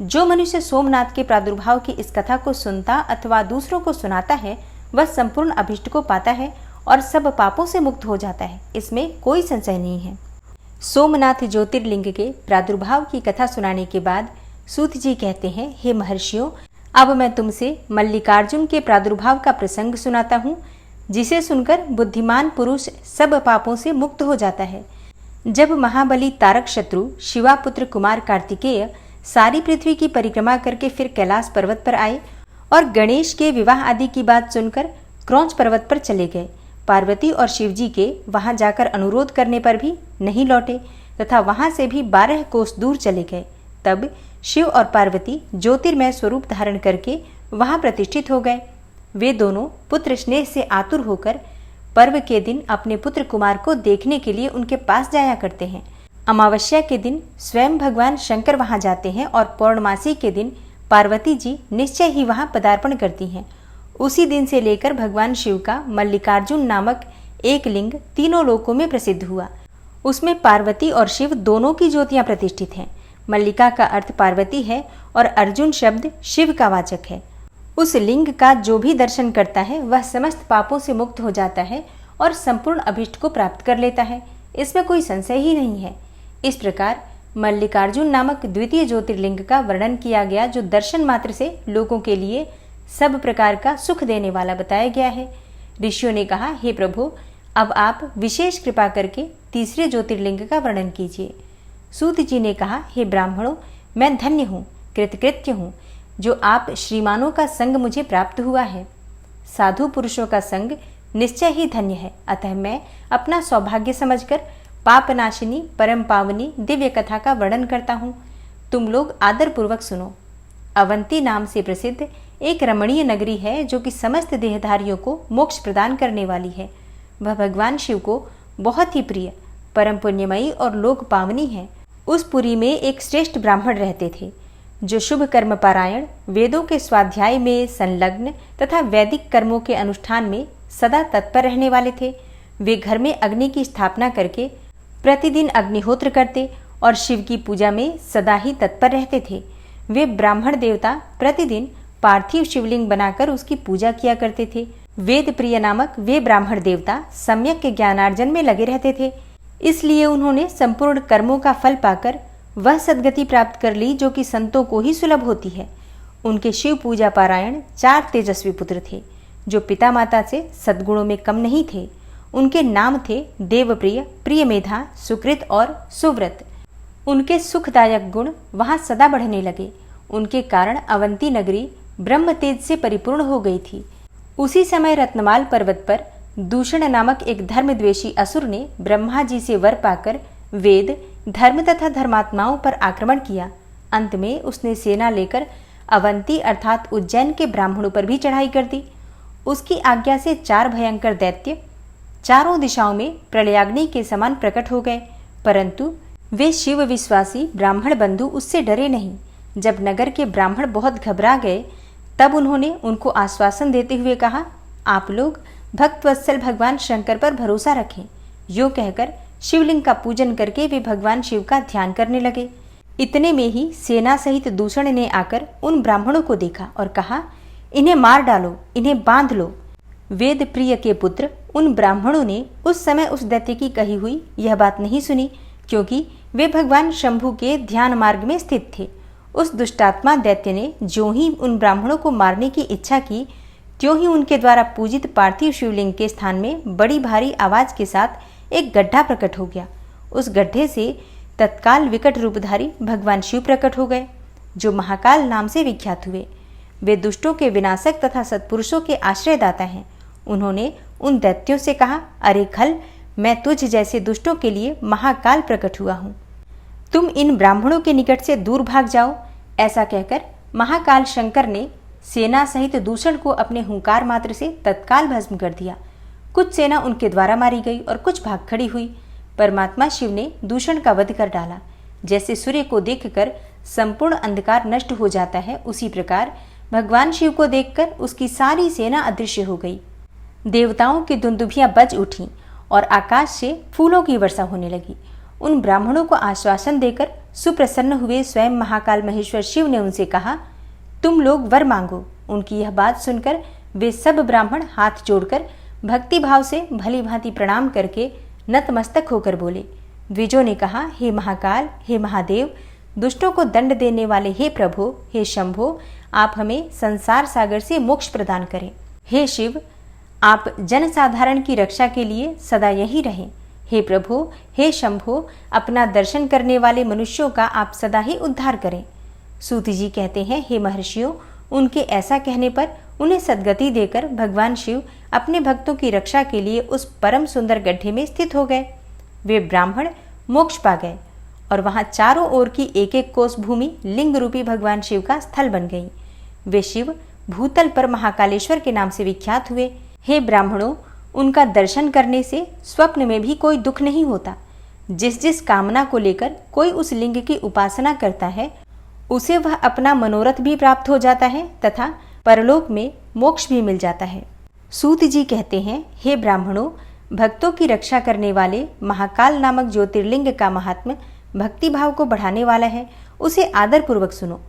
जो मनुष्य सोमनाथ के प्रादुर्भाव की इस कथा को सुनता अथवा दूसरों को सुनाता है वह संपूर्ण अभिष्ट को पाता है और सब पापों से मुक्त हो जाता है, इसमें कोई संशय नहीं है। सोमनाथ ज्योतिर्लिंग के प्रादुर्भाव की कथा सुनाने के बाद सूत जी कहते हैं, हे महर्षियों, अब मैं तुमसे मल्लिकार्जुन के प्रादुर्भाव का प्रसंग सुनाता हूँ, जिसे सुनकर बुद्धिमान पुरुष सब पापों से मुक्त हो जाता है। जब महाबली तारक शत्रु शिवापुत्र कुमार कार्तिकेय सारी पृथ्वी की परिक्रमा करके फिर कैलाश पर्वत पर आए और गणेश के विवाह आदि की बात सुनकर क्रौंच पर्वत पर चले गए, पार्वती और शिवजी के वहां जाकर अनुरोध करने पर भी नहीं लौटे तथा वहां से भी 12 कोस दूर चले गए, तब शिव और पार्वती ज्योतिर्मय स्वरूप धारण करके वहां प्रतिष्ठित हो गए। वे दोनों पुत्र स्नेह से आतुर होकर पर्व के दिन अपने पुत्र कुमार को देखने के लिए उनके पास जाया करते हैं। अमावस्या के दिन स्वयं भगवान शंकर वहां जाते हैं और पौर्णमासी के दिन पार्वती जी निश्चय ही वहां पदार्पण करती हैं। उसी दिन से लेकर भगवान शिव का मल्लिकार्जुन नामक एक लिंग तीनों लोकों में प्रसिद्ध हुआ। उसमें पार्वती और शिव दोनों की ज्योतियां प्रतिष्ठित हैं। मल्लिका का अर्थ पार्वती है और अर्जुन शब्द शिव का वाचक है। उस लिंग का जो भी दर्शन करता है वह समस्त पापों से मुक्त हो जाता है और संपूर्ण अभिष्ट को प्राप्त कर लेता है, इसमें कोई संशय ही नहीं है। इस प्रकार मल्लिकार्जुन नामक द्वितीय ज्योतिर्लिंग का वर्णन किया गया, जो दर्शन मात्र से लोगों के लिए सब प्रकार का सुख देने वाला बताया गया है। ऋषियों ने कहा, हे प्रभु, अब आप विशेष कृपा करके तीसरे ज्योतिर्लिंग का वर्णन कीजिए। सूत जी ने कहा, हे ब्राह्मणों, मैं धन्य हूँ, कृतकृत्य हूँ, जो आप श्रीमानों का संग मुझे प्राप्त हुआ है। साधु पुरुषों का संग निश्चय ही धन्य है, अतः मैं अपना सौभाग्य समझकर पापनाशिनी परम पावनी दिव्य कथा का वर्णन करता हूँ। तुम लोग आदर पूर्वक सुनो। अवंती नाम से प्रसिद्ध एक रमणीय नगरी है, जो कि समस्त देहधारियों को मोक्ष प्रदान करने वाली है। वह भगवान शिव को बहुत ही प्रिय, परम पुण्यमयी और लोक पावनी है। उस पुरी में एक श्रेष्ठ ब्राह्मण रहते थे, जो शुभ कर्म पारायण, वेदों के स्वाध्याय में संलग्न तथा वैदिक कर्मों के अनुष्ठान में सदा तत्पर रहने वाले थे। वे घर में अग्नि की स्थापना करके प्रतिदिन अग्निहोत्र करते और शिव की पूजा में सदा ही तत्पर रहते थे। वे ब्राह्मण देवता प्रतिदिन पार्थिव शिवलिंग बनाकर उसकी पूजा किया करते थे। वेद प्रिय नामक वे ब्राह्मण देवता सम्यक के ज्ञानार्जन में लगे रहते थे, इसलिए उन्होंने संपूर्ण कर्मों का फल पाकर वह सद्गति प्राप्त कर ली, जो कि संतों को ही सुलभ होती है। उनके शिव पूजा पारायण 4 तेजस्वी पुत्र थे, जो पिता माता से सद्गुणों में कम नहीं थे। उनके नाम थे देवप्रिय, प्रियमेधा, सुकृत और सुव्रत। उनके सुखदायक गुण वहां सदा बढ़ने लगे। उनके कारण अवंती नगरी ब्रह्म तेज से परिपूर्ण हो गई थी। उसी समय रत्नमाल पर्वत पर दूषण नामक एक धर्मद्वेषी असुर ने ब्रह्मा जी से वर पाकर वेद, धर्म तथा धर्मात्माओं पर आक्रमण किया। अंत में उसने सेना लेकर अवंती अर्थात उज्जैन के ब्राह्मणों पर भी चढ़ाई कर दी। उसकी आज्ञा से 4 भयंकर दैत्य चारों दिशाओं में प्रलयाग्नि के समान प्रकट हो गए, परंतु वे शिव विश्वासी ब्राह्मण बंधु उससे डरे नहीं। जब नगर के ब्राह्मण बहुत घबरा गए, तब उन्होंने उनको आश्वासन देते हुए कहा, आप लोग भक्तवत्सल भगवान शंकर पर भरोसा रखें। यो कहकर शिवलिंग का पूजन करके वे भगवान शिव का ध्यान करने लगे। इतने में ही सेना सहित दूषण ने आकर उन ब्राह्मणों को देखा और कहा, इन्हें मार डालो, इन्हें बांध लो। वेद प्रिय के पुत्र उन ब्राह्मणों ने उस समय उस दैत्य की कही हुई यह बात नहीं सुनी, क्योंकि वे भगवान शंभु के ध्यान मार्ग में स्थित थे। उस दुष्टात्मा दैत्य ने जो ही उन ब्राह्मणों को मारने की इच्छा की, त्यों ही उनके द्वारा पूजित पार्थिव शिवलिंग के स्थान में बड़ी भारी आवाज के साथ एक गड्ढा प्रकट हो गया। उस गड्ढे से तत्काल विकट रूपधारी भगवान शिव प्रकट हो गए, जो महाकाल नाम से विख्यात हुए। वे दुष्टों के विनाशक तथा सत्पुरुषों के आश्रयदाता हैं। उन्होंने उन दैत्यों से कहा, अरे खल, मैं तुझ जैसे दुष्टों के लिए महाकाल प्रकट हुआ हूँ, तुम इन ब्राह्मणों के निकट से दूर भाग जाओ। ऐसा कहकर महाकाल शंकर ने सेना सहित दूषण को अपने हुंकार मात्र से तत्काल भस्म कर दिया। कुछ सेना उनके द्वारा मारी गई और कुछ भाग खड़ी हुई। परमात्मा शिव ने दूषण का वध कर डाला। जैसे सूर्य को देखकर संपूर्ण अंधकार नष्ट हो जाता है, उसी प्रकार भगवान शिव को देखकर उसकी सारी सेना अदृश्य हो गई। देवताओं की दुंदुभियां बज उठीं और आकाश से फूलों की वर्षा होने लगी। उन ब्राह्मणों को आश्वासन देकर सुप्रसन्न हुए स्वयं महाकाल महेश्वर शिव ने उनसे कहा, तुम लोग वर मांगो। उनकी यह बात सुनकर वे सब ब्राह्मण हाथ जोड़कर भक्ति भाव से भली भांति प्रणाम करके नतमस्तक होकर बोले। द्विजों ने कहा, हे महाकाल, हे महादेव, दुष्टों को दंड देने वाले हे प्रभु, हे शंभो, आप हमें संसार सागर से मोक्ष प्रदान करें। हे शिव, आप जनसाधारण की रक्षा के लिए सदा यही रहें। हे प्रभु, हे शंभो, अपना दर्शन करने वाले मनुष्यों का आप सदा ही उद्धार करें। सूत जी कहते हैं, हे महर्षियों, उनके ऐसा कहने पर उन्हें सद्गति देकर भगवान शिव अपने भक्तों की रक्षा के लिए उस परम सुंदर गड्ढे में स्थित हो गए। वे ब्राह्मण मोक्ष पा गए और वहां चारों ओर की एक एक कोस भूमि लिंग रूपी भगवान शिव का स्थल बन गई। वे शिव भूतल पर महाकालेश्वर के नाम से विख्यात हुए। हे ब्राह्मणों, उनका दर्शन करने से स्वप्न में भी कोई दुख नहीं होता। जिस जिस कामना को लेकर कोई उस लिंग की उपासना करता है, उसे वह अपना मनोरथ भी प्राप्त हो जाता है तथा परलोक में मोक्ष भी मिल जाता है। सूत जी कहते हैं, हे ब्राह्मणों, भक्तों की रक्षा करने वाले महाकाल नामक ज्योतिर्लिंग का महात्म्य भक्ति भाव को बढ़ाने वाला है। उसे आदर पूर्वक सुनो।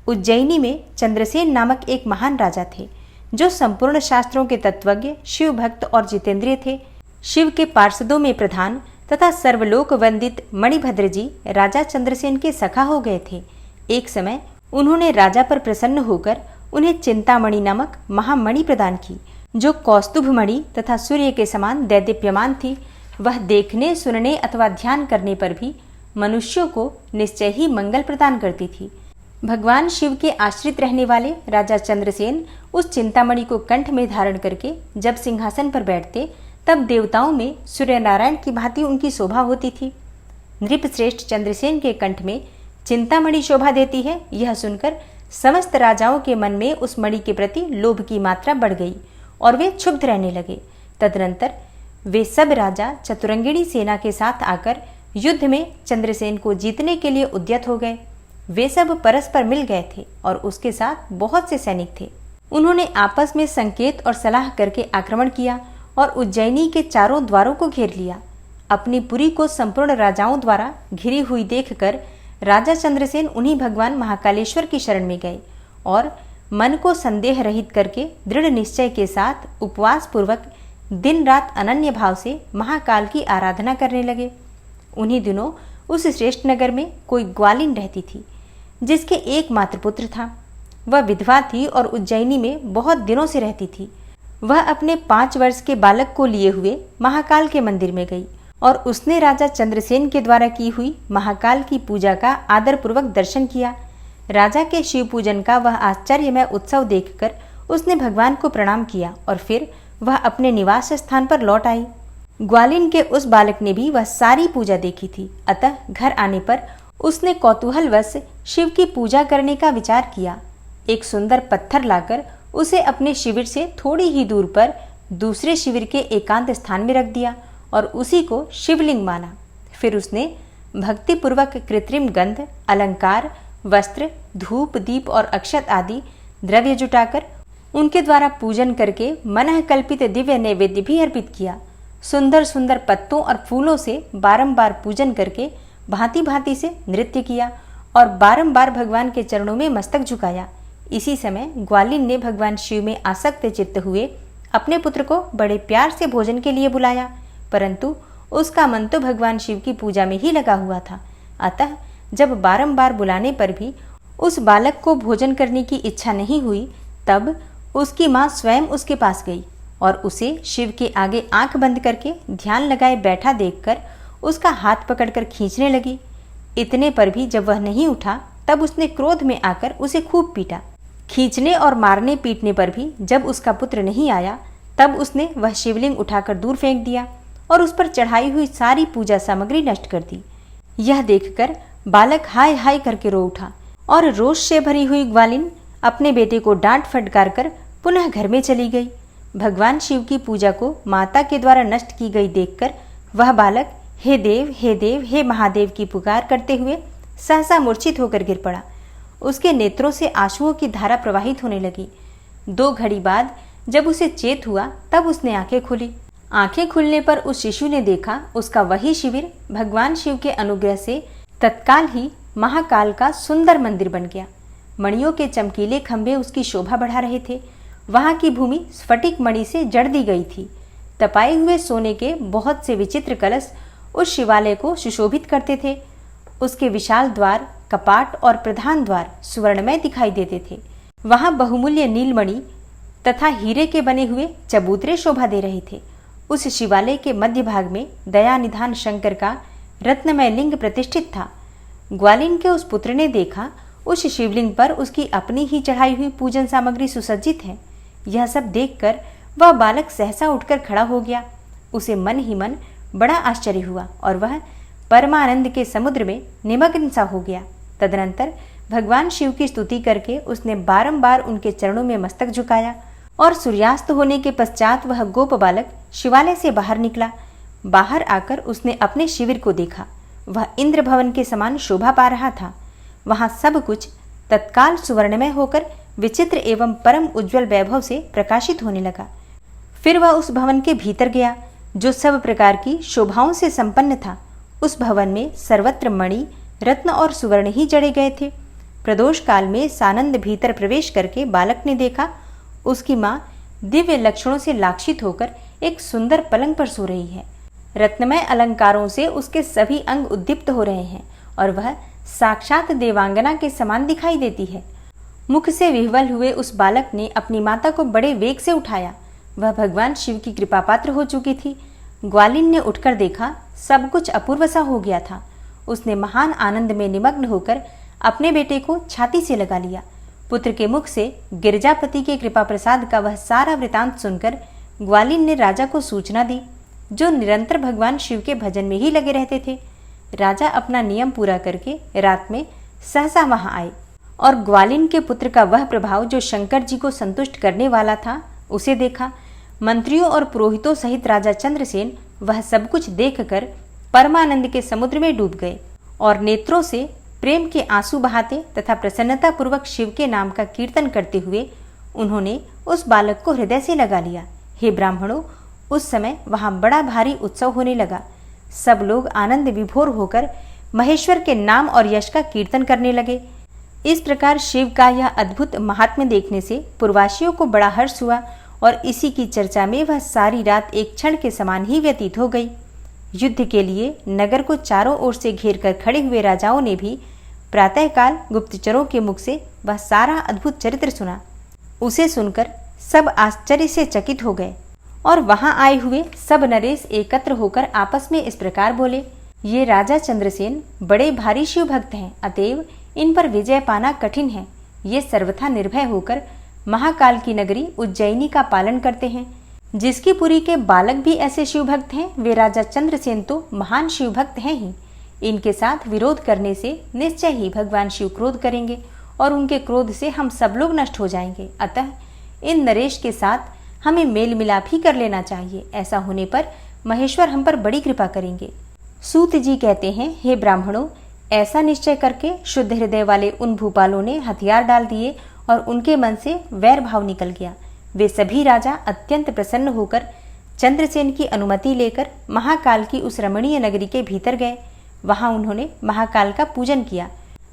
उज्जैनी में चंद्रसेन नामक एक महान राजा थे, जो संपूर्ण शास्त्रों के तत्वज्ञ, शिव भक्त और जितेंद्रिय थे। शिव के पार्षदों में प्रधान तथा सर्वलोक वंदित मणिभद्र जी राजा चंद्रसेन के सखा हो गए थे। एक समय उन्होंने राजा पर प्रसन्न होकर उन्हें चिंतामणि नामक महामणि प्रदान की, जो कौस्तुभ मणि तथा सूर्य के समान दैदीप्यमान थी। वह देखने, सुनने अथवा ध्यान करने पर भी मनुष्यों को निश्चय ही मंगल प्रदान करती थी। भगवान शिव के आश्रित रहने वाले राजा चंद्रसेन उस चिंतामणि को कंठ में धारण करके जब सिंहासन पर बैठते, तब देवताओं में सूर्य नारायण की भांति उनकी शोभा होती थी। नृपश्रेष्ठ चंद्रसेन के कंठ में चिंतामणि शोभा देती है, यह सुनकर समस्त राजाओं के मन में उस मणि के प्रति लोभ की मात्रा बढ़ गई और वे क्षुब्ध रहने लगे। तदनंतर वे सब राजा चतुरंगिणी सेना के साथ आकर युद्ध में चंद्रसेन को जीतने के लिए उद्यत हो गए। वे सब परस्पर मिल गए थे और उसके साथ बहुत से सैनिक थे। उन्होंने आपस में संकेत और सलाह करके आक्रमण किया और उज्जैनी के चारों द्वारों को घेर लिया। अपनी पुरी को संपूर्ण राजाओं द्वारा घिरी हुई देखकर राजा चंद्रसेन उन्हीं भगवान महाकालेश्वर की शरण में गए और मन को संदेह रहित करके दृढ़ निश्चय के साथ उपवास पूर्वक दिन रात अनन्य भाव से महाकाल की आराधना करने लगे। उन्हीं दिनों उस श्रेष्ठ नगर में कोई ग्वालिन रहती थी, जिसके एकमात्र पुत्र था। वह विधवा थी और उज्जैनी में बहुत दिनों से रहती थी। वह अपने 5 वर्ष के बालक को लिए हुए महाकाल के मंदिर में गई और उसने राजा चंद्रसेन के द्वारा की हुई महाकाल की पूजा का आदर पूर्वक दर्शन किया। राजा के शिव पूजन का वह आश्चर्यमय उत्सव देखकर उसने भगवान को प्रणाम किया और फिर वह अपने निवास स्थान पर लौट आई। ग्वालिन के उस बालक ने भी वह सारी पूजा देखी थी, अतः घर आने पर उसने कौतूहलवश शिव की पूजा करने का विचार किया। एक सुंदर पत्थर लाकर उसे अपने शिविर से थोड़ी ही दूर पर दूसरे शिविर के एकांत स्थान में रख दिया और उसी को शिवलिंग माना। फिर उसने भक्तिपूर्वक कृत्रिम गंध, अलंकार, वस्त्र, धूप, दीप और अक्षत आदि द्रव्य जुटाकर उनके द्वारा पूजन करके मनः कल्पित दिव्य नैवेद्य भी अर्पित किया। सुंदर सुंदर पत्तों और फूलों से बारंबार पूजन करके भांति भांति से नृत्य किया और बारंबार भगवान के चरणों में मस्तक झुकाया। इसी समय ग्वालिन ने भगवान शिव में आसक्त चित्त हुए अपने पुत्र को बड़े प्यार से भोजन के लिए बुलाया, परंतु उसका मन तो भगवान शिव की पूजा में ही लगा हुआ था। अतः जब बारंबार बुलाने पर भी उस बालक को भोजन करने की इच्छा नहीं हुई, तब उसकी माँ स्वयं उसके पास गई और उसे शिव के आगे आंख बंद करके ध्यान लगाए बैठा देखकर उसका हाथ पकड़कर खींचने लगी। इतने पर भी जब वह नहीं उठा, तब उसने क्रोध में आकर उसे खूब पीटा। खींचने और मारने पीटने पर भी जब उसका पुत्र नहीं आया, तब उसने वह शिवलिंग उठाकर दूर फेंक दिया और उस पर चढ़ाई हुई सारी पूजा सामग्री नष्ट कर दी। यह देखकर बालक हाय हाय करके रो उठा और रोष से भरी हुई ग्वालिन अपने बेटे को डांट फटकार कर पुनः घर में चली गई। भगवान शिव की पूजा को माता के द्वारा नष्ट की गई देखकर वह बालक हे देव हे देव हे महादेव की पुकार करते हुए सहसा मूर्छित होकर गिर पड़ा। उसके नेत्रों से आंसुओं की धारा प्रवाहित होने लगी। 2 घड़ी बाद जब उसे चेत हुआ तब उसने आंखें खोली। आंखें खुलने पर उस शिशु ने देखा उसका वही शिविर भगवान शिव के अनुग्रह से तत्काल ही महाकाल का सुंदर मंदिर बन गया। मणियों के चमकीले खंभे उसकी शोभा बढ़ा रहे थे। वहां की भूमि स्फटिक मणि से जड़ दी गई थी। तपाए हुए सोने के बहुत से विचित्र कलश उस शिवालय को सुशोभित करते थे। उसके विशाल द्वार, कपाट और प्रधान द्वार सुवर्णमय दिखाई देते थे। वहां बहुमूल्य नीलमणि तथा हीरे के बने हुए चबूतरे शोभा दे रहे थे। उस शिवालय के मध्य भाग में दयानिधान शंकर का रत्नमय लिंग प्रतिष्ठित था। ग्वालिन के उस पुत्र ने देखा उस शिवलिंग पर उसकी अपनी ही चढ़ाई हुई पूजन सामग्री सुसज्जित है। यह सब देखकर वह बालक सहसा उठकर खड़ा हो गया। उसे मन ही मन बड़ा आश्चर्य हुआ और वह परमानंद के समुद्र में निमग्न सा हो गया। तदनंतर भगवान शिव की स्तुति करके उसने बारंबार उनके चरणों में मस्तक झुकाया और सूर्यास्त होने के पश्चात वह गोप बालक शिवालय से बाहर निकला। बाहर आकर उसने अपने शिविर को देखा। वह इंद्र भवन के समान शोभा पा रहा था। वहां सब कुछ तत्काल सुवर्णमय होकर विचित्र एवं परम उज्जवल वैभव से प्रकाशित होने लगा। फिर वह उस भवन के भीतर गया जो सब प्रकार की शोभाओं से संपन्न था। उस भवन में सर्वत्र मणि, रत्न और सुवर्ण ही जड़े गए थे। प्रदोष काल में सानंद भीतर प्रवेश करके बालक ने देखा उसकी माँ दिव्य लक्षणों से लाक्षित होकर एक सुंदर पलंग पर सो रही है। रत्नमय अलंकारों से उसके सभी अंग उद्दीप्त हो रहे हैं और वह साक्षात देवांगना के समान दिखाई देती है। मुख से विह्वल हुए उस बालक ने अपनी माता को बड़े वेग से उठाया। वह भगवान शिव की कृपा पात्र हो चुकी थी। ग्वालिन ने उठकर देखा सब कुछ अपूर्व सा हो गया था। उसने महान आनंद में निमग्न होकर अपने बेटे को छाती से लगा लिया। पुत्र के मुख से गिरजापति के कृपा प्रसाद का वह सारा वृतांत सुनकर ग्वालिन ने राजा को सूचना दी, जो निरंतर भगवान शिव के भजन में ही लगे रहते थे। राजा अपना नियम पूरा करके रात में सहसा वहां आए और ग्वालिन के पुत्र का वह प्रभाव जो शंकर जी को संतुष्ट करने वाला था उसे देखा। मंत्रियों और पुरोहितों सहित राजा चंद्रसेन वह सब कुछ देखकर परमानंद के समुद्र में डूब गए और नेत्रों से प्रेम के आंसू बहाते तथा प्रसन्नता पूर्वक शिव के नाम का कीर्तन करते हुए उन्होंने उस बालक को हृदय से लगा लिया। हे ब्राह्मणों, उस समय वहां बड़ा भारी उत्सव होने लगा। सब लोग आनंद विभोर होकर महेश्वर के नाम और यश का कीर्तन करने लगे। इस प्रकार शिव का यह अद्भुत महात्म्य देखने से पूर्ववासियों को बड़ा हर्ष हुआ और इसी की चर्चा में वह सारी रात एक क्षण के समान ही व्यतीत हो गई। युद्ध के लिए नगर को चारों ओर से घेर कर खड़े हुए राजाओं ने भी प्रातःकाल गुप्तचरों के मुख से वह सारा अद्भुत चरित्र सुना। उसे सुनकर सब आश्चर्य से चकित हो गए और वहां आए हुए सब नरेश एकत्र होकर आपस में इस प्रकार बोले, ये राजा चंद्रसेन बड़े भारी शिव भक्त हैं, अतएव इन पर विजय पाना कठिन है। ये सर्वथा निर्भय होकर महाकाल की नगरी उज्जैनी का पालन करते हैं। जिसकी पुरी के बालक भी ऐसे शिव भक्त हैं, वे राजा चंद्रसेन तो महान शिव भक्त हैं ही। इनके साथ विरोध करने से निश्चय ही भगवान शिव क्रोध करेंगे और उनके क्रोध से हम सब लोग नष्ट हो जाएंगे। अतः इन नरेश के साथ हमें मेल मिलाप ही कर लेना चाहिए। ऐसा होने पर महेश्वर हम पर बड़ी कृपा करेंगे। सूत जी कहते हैं, हे ब्राह्मणों, ऐसा निश्चय करके शुद्ध हृदय वाले उन भूपालों ने हथियार डाल दिए और उनके मन से वैर भाव निकल गया। वे सभी राजा अत्यंत प्रसन्न होकर चंद्रसेन की अनुमति लेकर महाकाल की उस रमणीय नगरी के भीतर गए। वहां उन्होंने महाकाल का पूजन किया।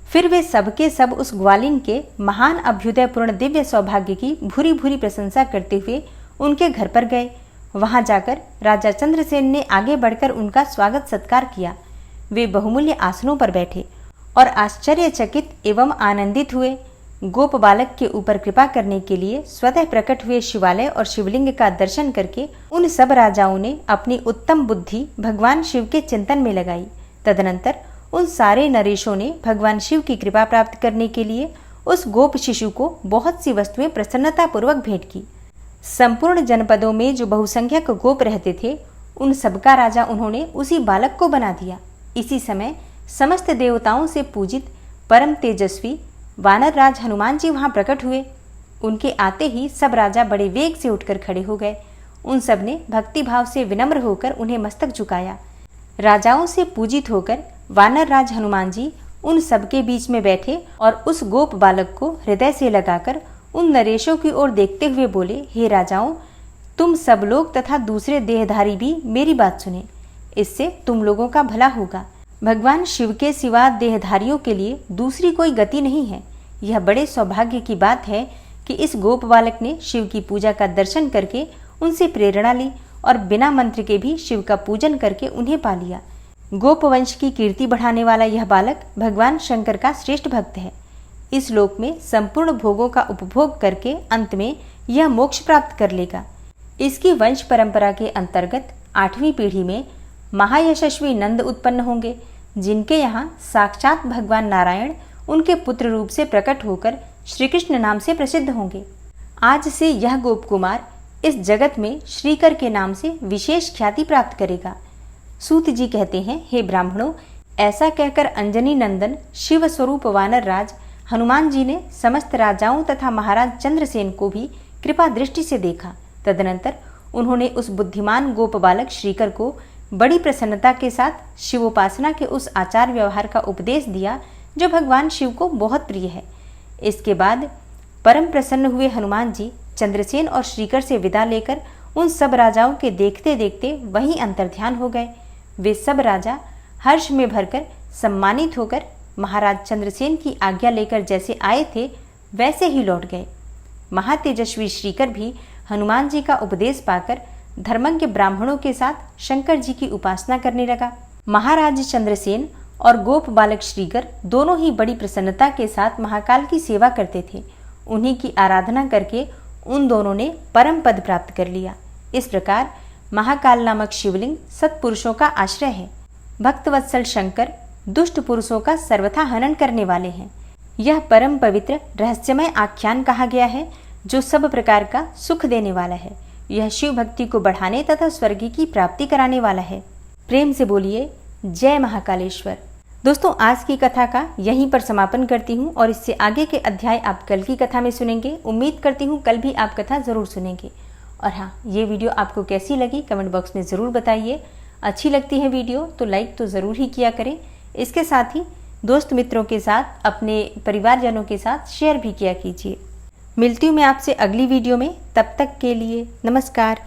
फिर वे सबके सब उस ग्वालिन के महान अभ्युदयपूर्ण दिव्य सौभाग्य की भूरी भूरी प्रशंसा करते हुए उनके घर पर गए। वहां जाकर राजा चंद्रसेन ने आगे बढ़कर उनका स्वागत सत्कार किया। वे बहुमूल्य आसनों पर बैठे और आश्चर्यचकित एवं आनंदित हुए। गोप बालक के ऊपर कृपा करने के लिए स्वतः प्रकट हुए शिवालय और शिवलिंग का दर्शन करके उन सब राजाओं ने अपनी उत्तम बुद्धि भगवान शिव के चिंतन में लगाई। तदनंतर उन सारे नरेशों ने भगवान शिव की कृपा प्राप्त करने के लिए उस गोप शिशु को बहुत सी वस्तुएं प्रसन्नतापूर्वक भेंट की। संपूर्ण जनपदों में जो बहुसंख्यक गोप रहते थे, उन सबका राजा उन्होंने उसी बालक को बना दिया। इसी समय समस्त देवताओं से पूजित परम तेजस्वी वानर राज हनुमान जी वहां प्रकट हुए। उनके आते ही सब राजा बड़े वेग से उठकर खड़े हो गए। उन सब ने भक्ति भाव से विनम्र होकर उन्हें मस्तक झुकाया। राजाओं से पूजित होकर वानर राज हनुमान जी उन सबके बीच में बैठे और उस गोप बालक को हृदय से लगाकर उन नरेशों की ओर देखते हुए बोले, हे राजाओं, तुम सब लोग तथा दूसरे देहधारी भी मेरी बात सुने, इससे तुम लोगों का भला होगा। भगवान शिव के सिवा देहधारियों के लिए दूसरी कोई गति नहीं है। यह बड़े सौभाग्य की बात है कि इस गोप बालक ने शिव की पूजा का दर्शन करके उनसे प्रेरणा ली और बिना मंत्र के भी शिव का पूजन करके उन्हें पा लिया। गोप वंश की कीर्ति बढ़ाने वाला यह बालक भगवान शंकर का श्रेष्ठ भक्त है। इस लोक में संपूर्ण भोगों का उपभोग करके अंत में यह मोक्ष प्राप्त कर लेगा। इसकी वंश परंपरा के अंतर्गत 8वीं पीढ़ी में महायशस्वी नंद उत्पन्न होंगे, जिनके यहाँ साक्षात भगवान नारायण उनके पुत्र रूप से प्रकट होकर श्री कृष्ण नाम से प्रसिद्ध होंगे। आज से यह गोप कुमार इस जगत में श्रीकर के नाम से विशेष ख्याति प्राप्त करेगा। सूत जी कहते हैं, हे ब्राह्मणों, ऐसा कहकर अंजनी नंदन शिव स्वरूप वानर राज हनुमान जी ने समस्त राजाओं तथा महाराज चंद्रसेन को भी कृपा दृष्टि से देखा। तदनंतर उन्होंने उस बुद्धिमान गोप बालक श्रीकर को बड़ी प्रसन्नता के साथ शिवोपासना के उस आचार व्यवहार का उपदेश दिया जो भगवान शिव को बहुत प्रिय है। इसके बाद परम प्रसन्न हुए हनुमान जी चंद्रसेन और श्रीकर से विदा लेकर उन सब राजाओं के देखते देखते वहीं अंतर्ध्यान हो गए। वे सब राजा हर्ष में भरकर सम्मानित होकर महाराज चंद्रसेन की आज्ञा लेकर जैसे आए थे वैसे ही लौट गए। महातेजस्वी श्रीकर भी हनुमान जी का उपदेश पाकर धर्मज्ञ ब्राह्मणों के साथ शंकर जी की उपासना करने लगा। महाराज चंद्रसेन और गोप बालक श्रीकर दोनों ही बड़ी प्रसन्नता के साथ महाकाल की सेवा करते थे। उन्हीं की आराधना करके उन दोनों ने परम पद प्राप्त कर लिया। इस प्रकार महाकाल नामक शिवलिंग सत्पुरुषों का आश्रय है। भक्तवत्सल शंकर दुष्ट पुरुषों का सर्वथा हनन करने वाले हैं। यह परम पवित्र रहस्यमय आख्यान कहा गया है जो सब प्रकार का सुख देने वाला है। यह शिव भक्ति को बढ़ाने तथा स्वर्ग की प्राप्ति कराने वाला है। प्रेम से बोलिए जय महाकालेश्वर। दोस्तों, आज की कथा का यहीं पर समापन करती हूँ और इससे आगे के अध्याय आप कल की कथा में सुनेंगे। उम्मीद करती हूँ कल भी आप कथा ज़रूर सुनेंगे। और हाँ, ये वीडियो आपको कैसी लगी कमेंट बॉक्स में ज़रूर बताइए। अच्छी लगती है वीडियो तो लाइक तो ज़रूर ही किया करें। इसके साथ ही दोस्त मित्रों के साथ, अपने परिवारजनों के साथ शेयर भी किया कीजिए। मिलती हूँ मैं आपसे अगली वीडियो में। तब तक के लिए नमस्कार।